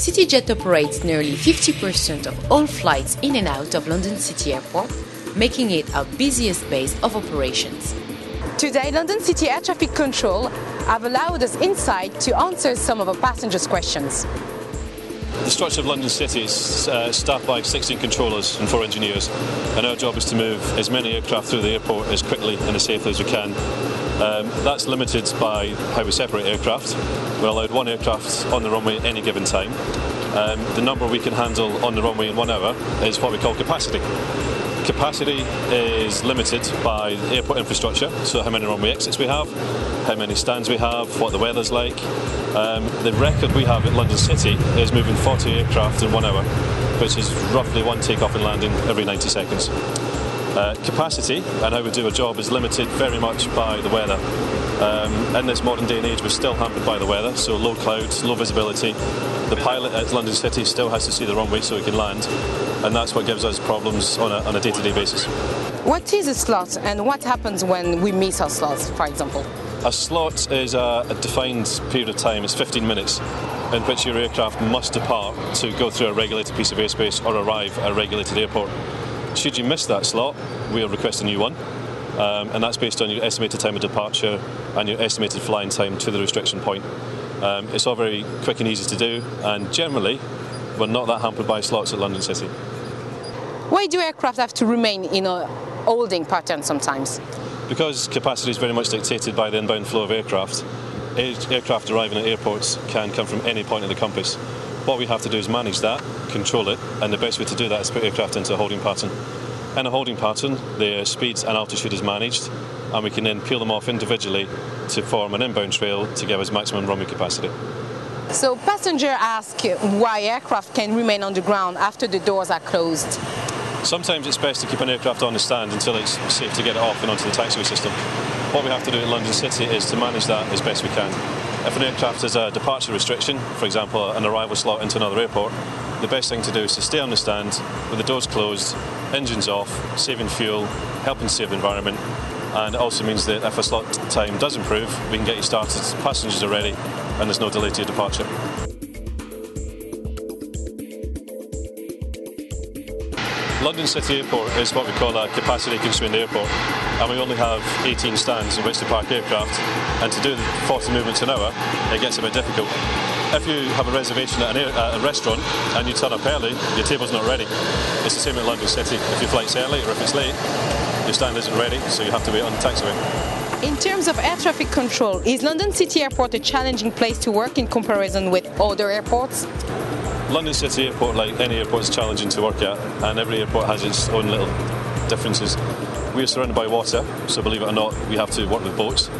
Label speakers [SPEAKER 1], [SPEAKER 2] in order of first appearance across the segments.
[SPEAKER 1] CityJet operates nearly 50% of all flights in and out of London City Airport, making it our busiest base of operations.
[SPEAKER 2] Today, London City Air Traffic Control have allowed us insight to answer some of our passengers' questions.
[SPEAKER 3] The structure of London City is staffed by 16 controllers and 4 engineers, and our job is to move as many aircraft through the airport as quickly and as safely as we can. That's limited by how we separate aircraft. We're allowed 1 aircraft on the runway at any given time. The number we can handle on the runway in 1 hour is what we call capacity. Capacity is limited by airport infrastructure, so how many runway exits we have, how many stands we have, what the weather's like. The record we have at London City is moving 40 aircraft in 1 hour, which is roughly 1 takeoff and landing every 90 seconds. Capacity and how we do our job is limited very much by the weather. In this modern day and age, we're still hampered by the weather, so low clouds, low visibility. The pilot at London City still has to see the runway so he can land, and that's what gives us problems on a day-to-day basis.
[SPEAKER 2] What is a slot and what happens when we miss our slots, for example?
[SPEAKER 3] A slot is a defined period of time, it's 15 minutes, in which your aircraft must depart to go through a regulated piece of airspace or arrive at a regulated airport. Should you miss that slot, we'll request a new one, and that's based on your estimated time of departure and your estimated flying time to the restriction point. It's all very quick and easy to do, and generally we're not that hampered by slots at London City.
[SPEAKER 2] Why do aircraft have to remain in a holding pattern sometimes?
[SPEAKER 3] Because capacity is very much dictated by the inbound flow of aircraft. Aircraft arriving at airports can come from any point of the compass. What we have to do is manage that, control it, and the best way to do that is put aircraft into a holding pattern. In a holding pattern, their speed and altitude is managed, and we can then peel them off individually to form an inbound trail to give us maximum runway capacity.
[SPEAKER 2] So passengers ask why aircraft can remain on the ground after the doors are closed.
[SPEAKER 3] Sometimes it's best to keep an aircraft on the stand until it's safe to get it off and onto the taxiway system. What we have to do in London City is to manage that as best we can. If an aircraft has a departure restriction, for example an arrival slot into another airport, the best thing to do is to stay on the stand with the doors closed, engines off, saving fuel, helping save the environment, and it also means that if a slot time does improve, we can get you started, passengers are ready, and there's no delay to your departure. London City Airport is what we call a capacity-constrained airport, and we only have 18 stands in which to park aircraft, and to do 40 movements an hour, it gets a bit difficult. If you have a reservation at a restaurant and you turn up early, your table's not ready. It's the same at London City. If your flight's early or if it's late, your stand isn't ready, so you have to wait on the taxiway.
[SPEAKER 2] In terms of air traffic control, is London City Airport a challenging place to work in comparison with other airports?
[SPEAKER 3] London City Airport, like any airport, is challenging to work at, and every airport has its own little differences. We are surrounded by water, so believe it or not, we have to work with boats.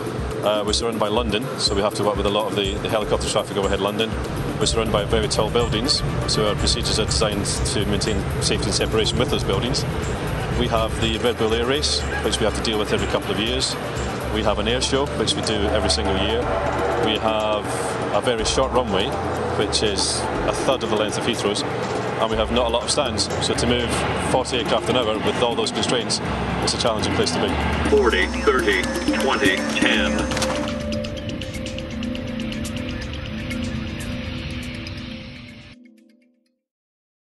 [SPEAKER 3] We're surrounded by London, so we have to work with a lot of the helicopter traffic overhead London. We're surrounded by very tall buildings, so our procedures are designed to maintain safety and separation with those buildings. We have the Red Bull Air Race, which we have to deal with every couple of years. We have an air show, which we do every single year. We have a very short runway, which is a third of the length of Heathrow's, and we have not a lot of stands, so to move 40 aircraft an hour with all those constraints, it's a challenging place to be.
[SPEAKER 4] 40, 30, 20, 10.